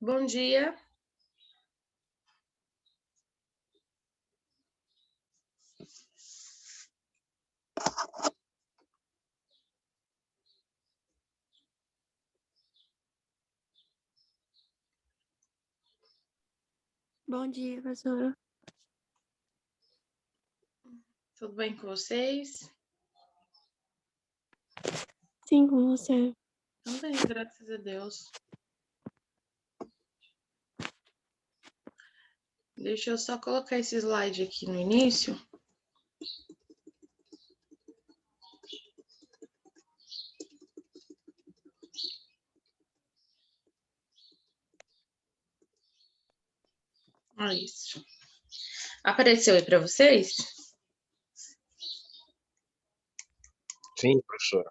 Bom dia. Bom dia, professora. Tudo bem com vocês? Sim, com você. Também, graças a Deus. Deixa eu só colocar esse slide aqui no início. Olha isso. Apareceu aí para vocês? Sim, professora.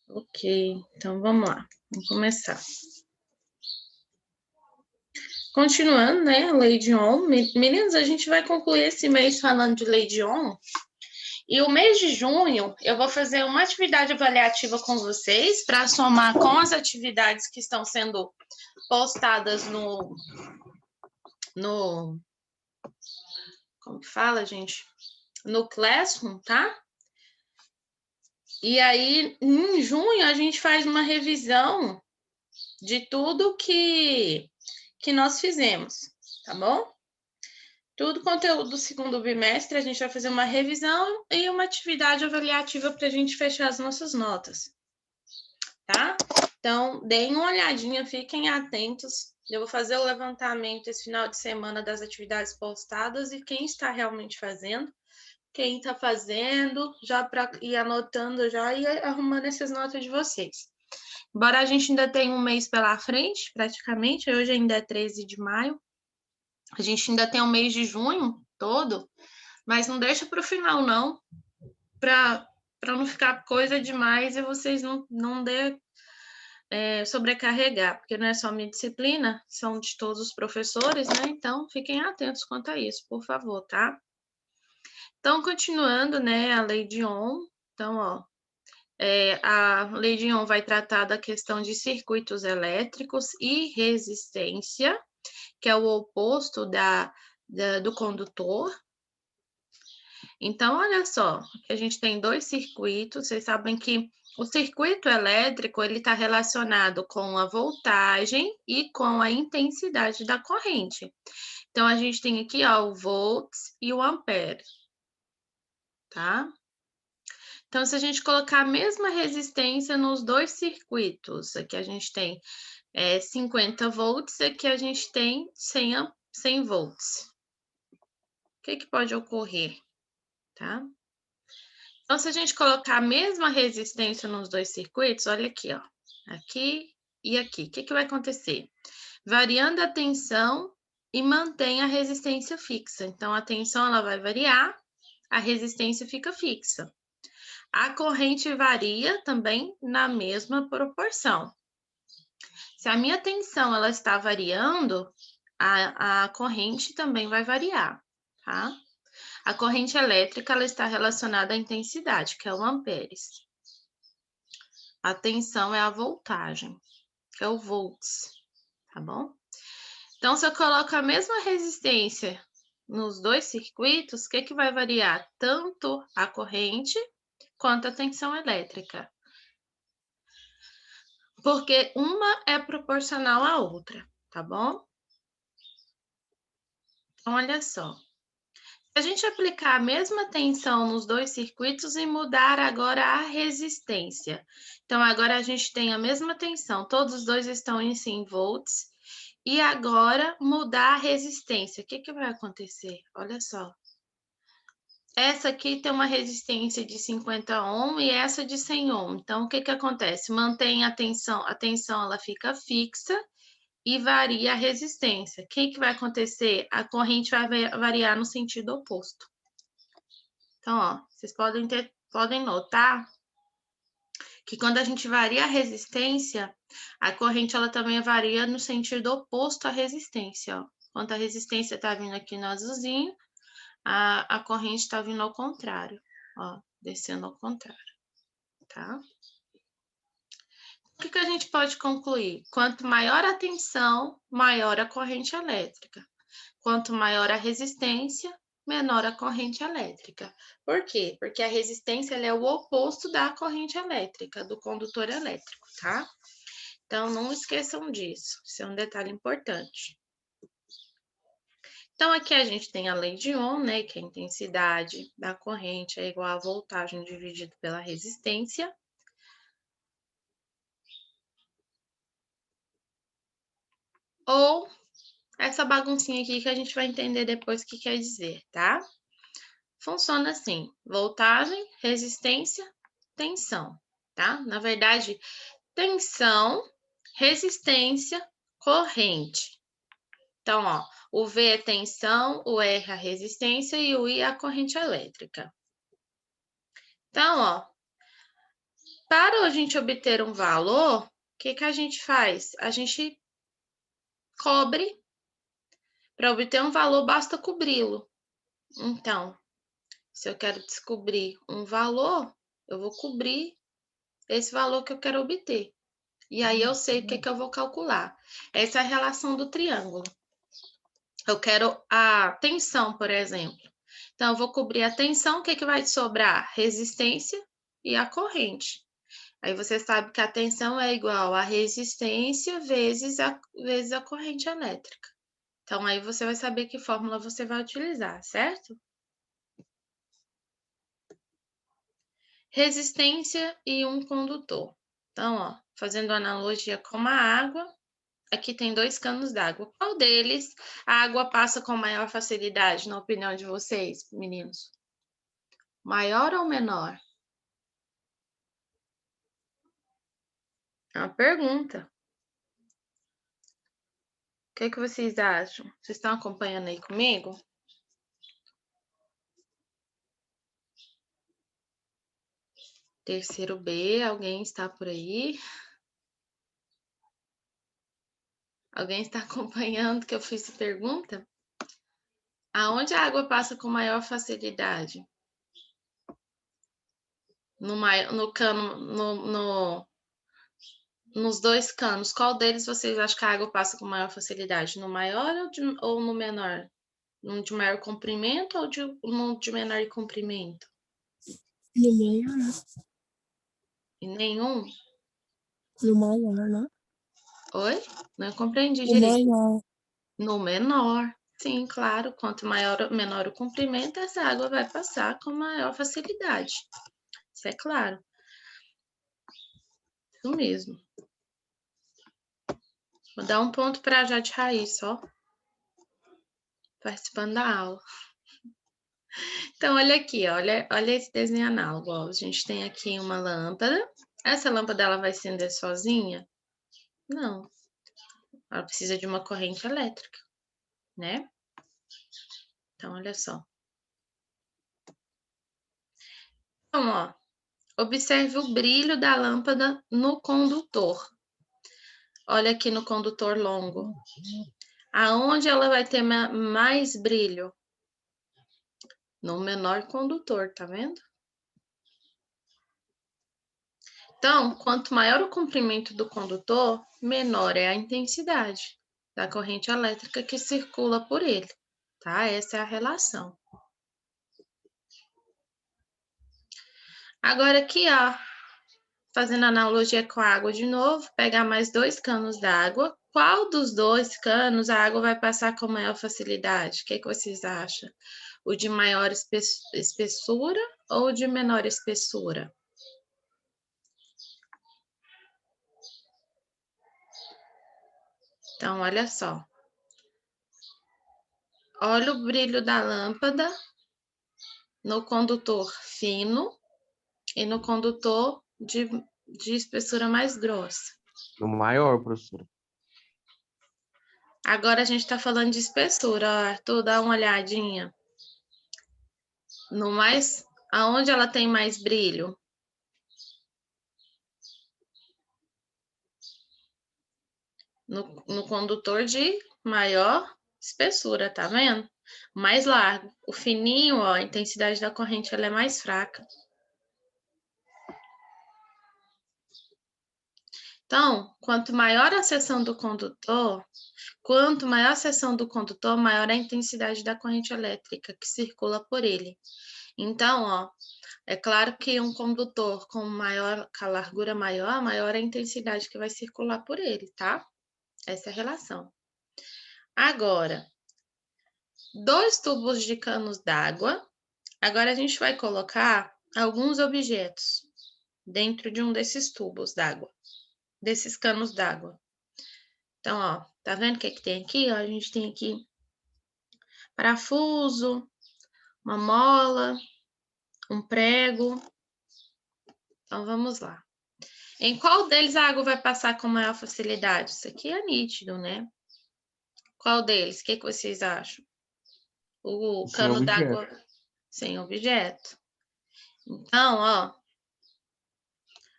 Ok, então vamos lá. Vamos começar. Continuando, né, Lei de On. Meninos, a gente vai concluir esse mês falando de Lei de On. E o mês de junho, eu vou fazer uma atividade avaliativa com vocês para somar com as atividades que estão sendo postadas no como que fala, gente? No Classroom, tá? E aí, em junho, a gente faz uma revisão de tudo que nós fizemos, tá bom? Tudo conteúdo do segundo bimestre, a gente vai fazer uma revisão e uma atividade avaliativa para a gente fechar as nossas notas, tá? Então, deem uma olhadinha, fiquem atentos. Eu vou fazer o levantamento esse final de semana das atividades postadas e quem está realmente fazendo. Quem está fazendo, já para ir anotando já e arrumando essas notas de vocês. Embora a gente ainda tenha um mês pela frente, praticamente, hoje ainda é 13 de maio, a gente ainda tem um mês de junho todo, mas não deixa para o final, não, para não ficar coisa demais e vocês não sobrecarregar, porque não é só minha disciplina, são de todos os professores, né? Então, fiquem atentos quanto a isso, por favor, tá? Então, continuando, né, a Lei de On. Então, ó, a Lei de On vai tratar da questão de circuitos elétricos e resistência, que é o oposto do condutor. Então, olha só, a gente tem dois circuitos. Vocês sabem que o circuito elétrico ele está relacionado com a voltagem e com a intensidade da corrente. Então, a gente tem aqui ó, o volts e o ampere, tá? Então, se a gente colocar a mesma resistência nos dois circuitos, aqui a gente tem 50 volts, aqui a gente tem 100 volts. O que pode ocorrer, tá? Então, se a gente colocar a mesma resistência nos dois circuitos, olha aqui, ó, aqui e aqui, o que vai acontecer? Variando a tensão e mantém a resistência fixa. Então, a tensão ela vai variar, a resistência fica fixa. A corrente varia também na mesma proporção. Se a minha tensão ela está variando, a corrente também vai variar, tá? A corrente elétrica ela está relacionada à intensidade, que é o amperes. A tensão é a voltagem, que é o volts, tá bom? Então, se eu coloco a mesma resistência nos dois circuitos, o que vai variar? Tanto a corrente quanto a tensão elétrica. Porque uma é proporcional à outra, tá bom? Então, olha só. Se a gente aplicar a mesma tensão nos dois circuitos e mudar agora a resistência. Então, agora a gente tem a mesma tensão, todos os dois estão em 100 volts. E agora mudar a resistência. O que vai acontecer? Olha só. Essa aqui tem uma resistência de 50 ohm e essa de 100 ohm. Então, o que acontece? Mantém a tensão ela fica fixa e varia a resistência. O que vai acontecer? A corrente vai variar no sentido oposto. Então, ó, vocês podem notar que quando a gente varia a resistência, a corrente ela também varia no sentido oposto à resistência, ó. Enquanto a resistência está vindo aqui no azulzinho, a corrente está vindo ao contrário, ó, descendo ao contrário, tá? O que a gente pode concluir? Quanto maior a tensão, maior a corrente elétrica. Quanto maior a resistência, menor a corrente elétrica. Por quê? Porque a resistência ela é o oposto da corrente elétrica, do condutor elétrico, tá? Então, não esqueçam disso. Isso é um detalhe importante. Então, aqui a gente tem a lei de Ohm, né? Que a intensidade da corrente é igual a voltagem dividido pela resistência. Ou essa baguncinha aqui que a gente vai entender depois o que quer dizer, tá? Funciona assim: voltagem, resistência, tensão, tá? Na verdade, tensão, resistência, corrente. Então, ó, o V é tensão, o R é a resistência e o I é a corrente elétrica. Então, ó, para a gente obter um valor, o que a gente faz? A gente cobre. Para obter um valor, basta cobri-lo. Então, se eu quero descobrir um valor, eu vou cobrir esse valor que eu quero obter. E aí eu sei o que eu vou calcular. Essa é a relação do triângulo. Eu quero a tensão, por exemplo. Então, eu vou cobrir a tensão, o que vai sobrar? Resistência e a corrente. Aí você sabe que a tensão é igual a resistência vezes a corrente elétrica. Então, aí você vai saber que fórmula você vai utilizar, certo? Resistência e um condutor. Então, ó, fazendo analogia com a água, aqui tem 2 canos d'água. Qual deles a água passa com maior facilidade, na opinião de vocês, meninos? Maior ou menor? É uma pergunta. O que vocês acham? Vocês estão acompanhando aí comigo? Terceiro B, alguém está por aí? Alguém está acompanhando que eu fiz a pergunta? Aonde a água passa com maior facilidade? No cano, nos 2 canos, qual deles vocês acham que a água passa com maior facilidade? No maior ou no menor? No de maior comprimento ou no de menor comprimento? No maior. E nenhum? No maior, né? Oi? Não compreendi No direito. maior. No menor. Sim, claro. Quanto menor o comprimento, essa água vai passar com maior facilidade. Isso é claro. Isso mesmo. Vou dar um ponto para a Jade Raiz, só. Participando da aula. Então, olha aqui, olha esse desenho análogo. Ó. A gente tem aqui uma lâmpada. Essa lâmpada ela vai acender sozinha? Não. Ela precisa de uma corrente elétrica, né? Então, olha só. Então, ó, observe o brilho da lâmpada no condutor. Olha aqui no condutor longo. Aonde ela vai ter mais brilho? No menor condutor, tá vendo? Então, quanto maior o comprimento do condutor, menor é a intensidade da corrente elétrica que circula por ele, tá? Essa é a relação. Agora aqui, ó, fazendo analogia com a água de novo, pegar mais 2 canos d'água. Qual dos 2 canos a água vai passar com maior facilidade? O que vocês acham? O de maior espessura ou o de menor espessura? Então, olha só. Olha o brilho da lâmpada no condutor fino e no condutor de espessura mais grossa. No maior, professora. Agora a gente está falando de espessura, ó, Arthur, dá uma olhadinha. Aonde ela tem mais brilho? No condutor de maior espessura, tá vendo? Mais largo. O fininho, ó, a intensidade da corrente ela é mais fraca. Então, quanto maior a seção do condutor, maior a intensidade da corrente elétrica que circula por ele. Então, ó, é claro que um condutor com a largura maior, maior a intensidade que vai circular por ele, tá? Essa é a relação. Agora, 2 tubos de canos d'água. Agora a gente vai colocar alguns objetos dentro de um desses tubos d'água, desses canos d'água. Então, ó, tá vendo o que tem aqui? Ó, a gente tem aqui parafuso, uma mola, um prego. Então, vamos lá. Em qual deles a água vai passar com maior facilidade? Isso aqui é nítido, né? Qual deles? O que vocês acham? O Sem cano objeto. d'água sem objeto. Então, ó,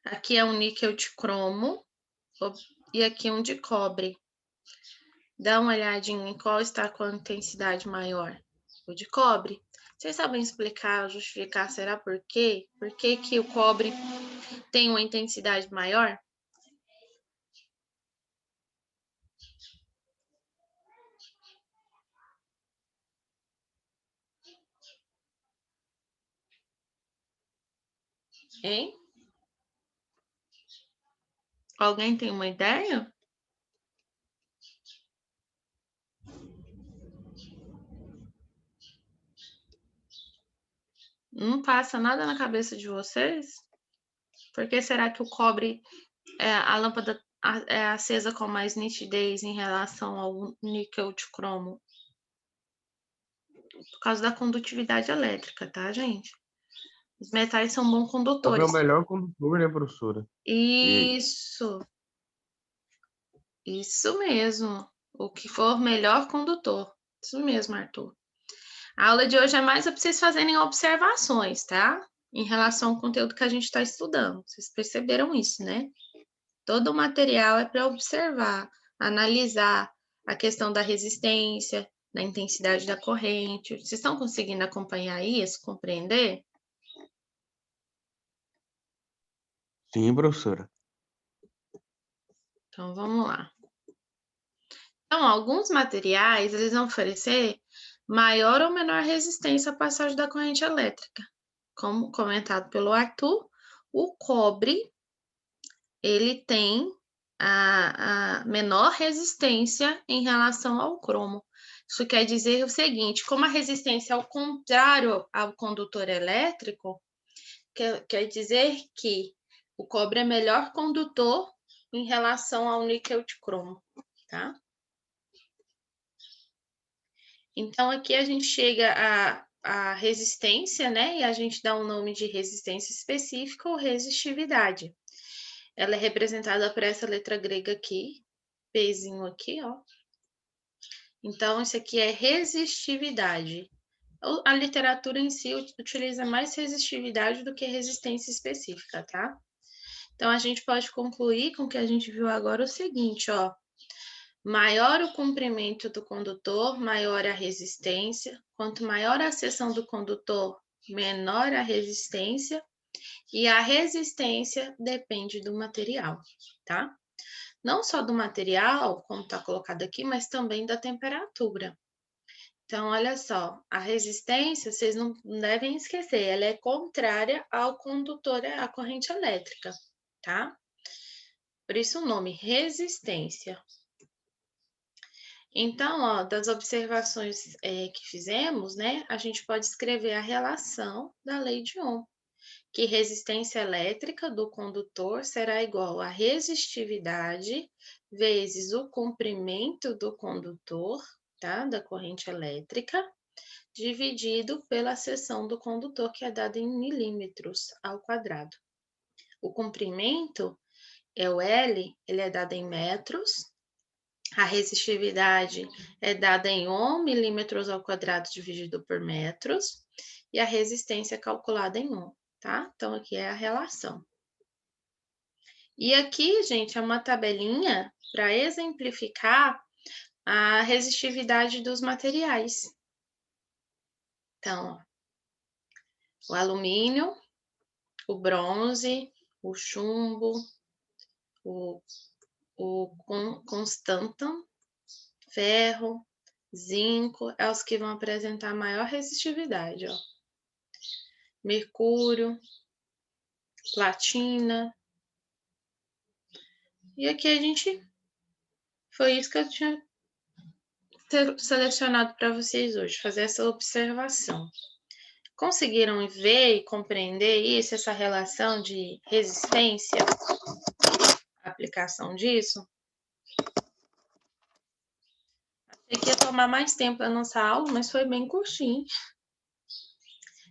aqui é um níquel de cromo e aqui um de cobre. Dá uma olhadinha em qual está com a intensidade maior. O de cobre. Vocês sabem explicar, justificar, será por quê? Por que que o cobre tem uma intensidade maior? Hein? Alguém tem uma ideia? Não passa nada na cabeça de vocês? Por que será que o cobre, a lâmpada é acesa com mais nitidez em relação ao níquel de cromo? Por causa da condutividade elétrica, tá, gente? Os metais são bons Cobre é o condutores. melhor condutor, né, professora? E Isso mesmo. O que for melhor condutor. Isso mesmo, Arthur. A aula de hoje é mais para vocês fazerem observações, tá? Em relação ao conteúdo que a gente está estudando. Vocês perceberam isso, né? Todo o material é para observar, analisar a questão da resistência, da intensidade da corrente. Vocês estão conseguindo acompanhar isso, compreender? sim, professora. Então, vamos lá. Então, alguns materiais, eles vão oferecer maior ou menor resistência à passagem da corrente elétrica. Como comentado pelo Arthur, o cobre, ele tem a menor resistência em relação ao cromo. Isso quer dizer o seguinte, como a resistência é ao contrário ao condutor elétrico, quer dizer que o cobre é melhor condutor em relação ao níquel de cromo, tá? Então, aqui a gente chega à resistência, né? E a gente dá um nome de resistência específica ou resistividade. Ela é representada por essa letra grega aqui, Pzinho aqui, ó. Então, isso aqui é resistividade. A literatura em si utiliza mais resistividade do que resistência específica, tá? Então, a gente pode concluir com o que a gente viu agora o seguinte, ó. Maior o comprimento do condutor, maior a resistência. Quanto maior a seção do condutor, menor a resistência. E a resistência depende do material, tá? Não só do material, como está colocado aqui, mas também da temperatura. Então, olha só, a resistência, vocês não devem esquecer, ela é contrária ao condutor, à corrente elétrica, tá? Por isso o nome, resistência. Então, ó, das observações que fizemos, né, a gente pode escrever a relação da lei de Ohm, que resistência elétrica do condutor será igual a resistividade vezes o comprimento do condutor, tá, da corrente elétrica, dividido pela seção do condutor, que é dada em milímetros ao quadrado. O comprimento é o L, ele é dado em metros. A resistividade é dada em ohm, milímetros ao quadrado dividido por metros, e a resistência é calculada em ohm, tá? Então, aqui é a relação. E aqui, gente, é uma tabelinha para exemplificar a resistividade dos materiais. Então, ó, o alumínio, o bronze, o chumbo, o constantan, ferro, zinco, é os que vão apresentar maior resistividade, ó. Mercúrio, platina. E aqui foi isso que eu tinha selecionado para vocês hoje, fazer essa observação. Conseguiram ver e compreender isso, essa relação de resistência, a aplicação disso? Achei que ia tomar mais tempo a nossa aula, mas foi bem curtinho.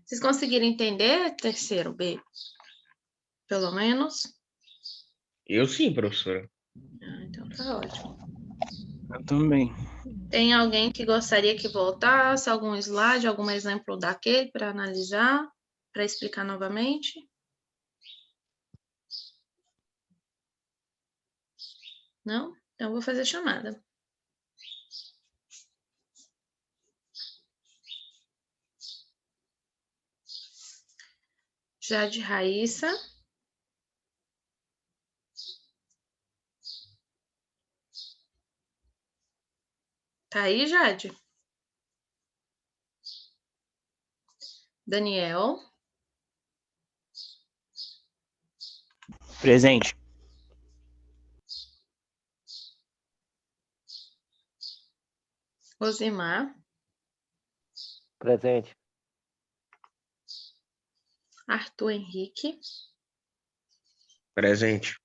Vocês conseguiram entender, terceiro B? Pelo menos? Eu sim, professora. Então tá ótimo. Eu também. Tem alguém que gostaria que voltasse algum slide, algum exemplo daquele para analisar, para explicar novamente? Não? Então, eu vou fazer chamada. Jade Raíssa. Tá aí, Jade? Daniel. Presente. Osimar. Presente. Arthur Henrique. Presente.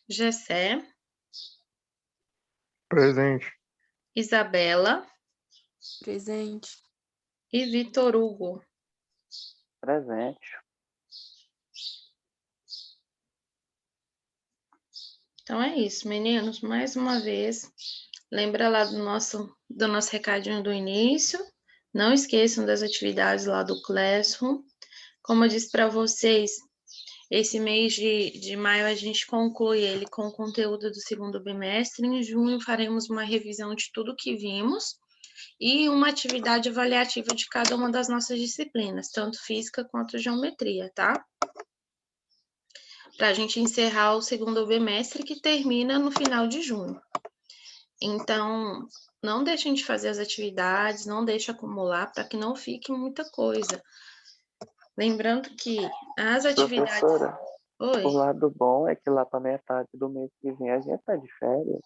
Gessé. Presente. Isabela. Presente. E Vitor Hugo. Presente. Então é isso, meninos. Mais uma vez, lembra lá do nosso recadinho do início. Não esqueçam das atividades lá do Classroom. Como eu disse para vocês, esse mês de maio a gente conclui ele com o conteúdo do segundo bimestre. Em junho faremos uma revisão de tudo que vimos e uma atividade avaliativa de cada uma das nossas disciplinas, tanto física quanto geometria, tá? Para a gente encerrar o segundo bimestre, que termina no final de junho. Então, não deixem de fazer as atividades, não deixem acumular, para que não fique muita coisa. Lembrando que as atividades... Professora, Oi? o lado bom é que lá para metade do mês que vem a gente tá de férias.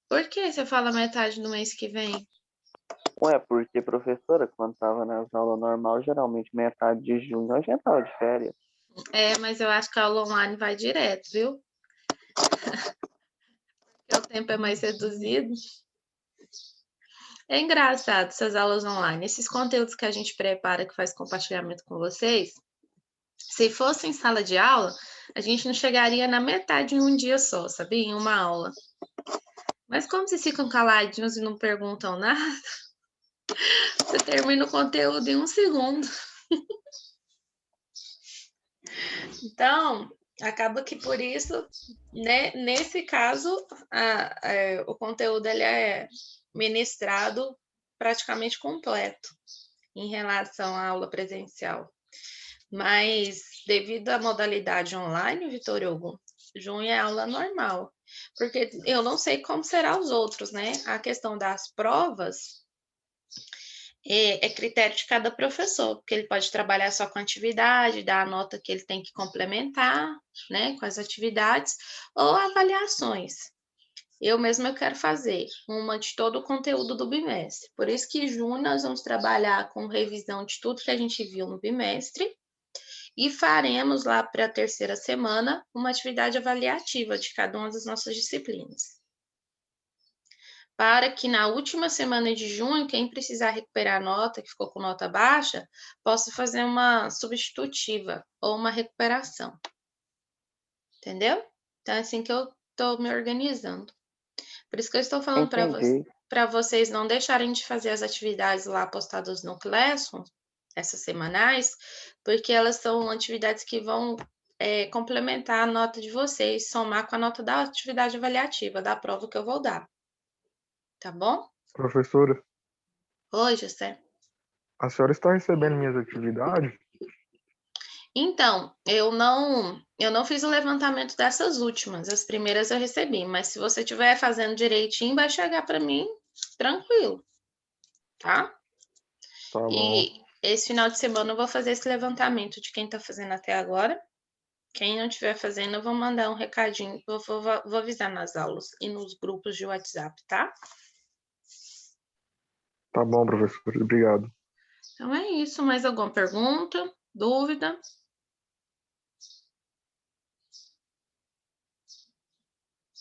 Por que você fala metade do mês que vem? Ué, porque, professora, quando tava nas aulas normal, geralmente metade de junho a gente tava de férias. É, mas eu acho que a aula online vai direto, viu? Porque o tempo é mais reduzido. É engraçado essas aulas online. Esses conteúdos que a gente prepara, que faz compartilhamento com vocês, se fosse em sala de aula, a gente não chegaria na metade em um dia só, sabia? Em uma aula. Mas como vocês ficam caladinhos e não perguntam nada, você termina o conteúdo em 1 segundo. Então, acaba que por isso, né, nesse caso, o conteúdo ele é ministrado praticamente completo em relação à aula presencial. Mas, devido à modalidade online, Vitor Hugo, junho é aula normal. Porque eu não sei como será os outros, né? A questão das provas é critério de cada professor, porque ele pode trabalhar só com atividade, dar a nota que ele tem que complementar, né, com as atividades, ou avaliações. Eu mesma quero fazer uma de todo o conteúdo do bimestre. Por isso que em junho nós vamos trabalhar com revisão de tudo que a gente viu no bimestre e faremos lá para a terceira semana uma atividade avaliativa de cada uma das nossas disciplinas. Para que na última semana de junho, quem precisar recuperar a nota, que ficou com nota baixa, possa fazer uma substitutiva ou uma recuperação. Entendeu? Então, é assim que eu estou me organizando. Por isso que eu estou falando para vocês não deixarem de fazer as atividades lá postadas no Classroom, essas semanais, porque elas são atividades que vão complementar a nota de vocês, somar com a nota da atividade avaliativa, da prova que eu vou dar. Tá bom? Professora, Oi, José. a senhora está recebendo minhas atividades? Então, eu não fiz o levantamento dessas últimas. As primeiras eu recebi, mas se você estiver fazendo direitinho, vai chegar para mim tranquilo, tá? Tá bom. E esse final de semana eu vou fazer esse levantamento de quem está fazendo até agora. Quem não estiver fazendo, eu vou mandar um recadinho, vou avisar nas aulas e nos grupos de WhatsApp, tá? Tá bom, professora. Obrigado. Então é isso. Mais alguma pergunta? Dúvida?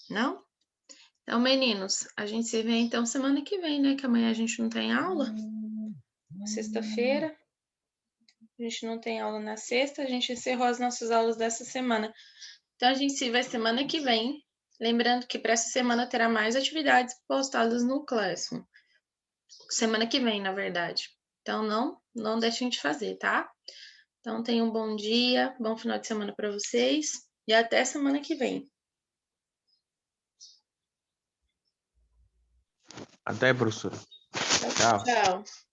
Não? Então, meninos, a gente se vê então semana que vem, né? Que amanhã a gente não tem aula. Sexta-feira. A gente não tem aula na sexta, a gente encerrou as nossas aulas dessa semana. Então, a gente se vê semana que vem. Lembrando que para essa semana terá mais atividades postadas no Classroom. Semana que vem, na verdade. Então, não deixem de fazer, tá? Então, tenham um bom dia, bom final de semana para vocês e até semana que vem. Até, professora. Tchau. Tchau.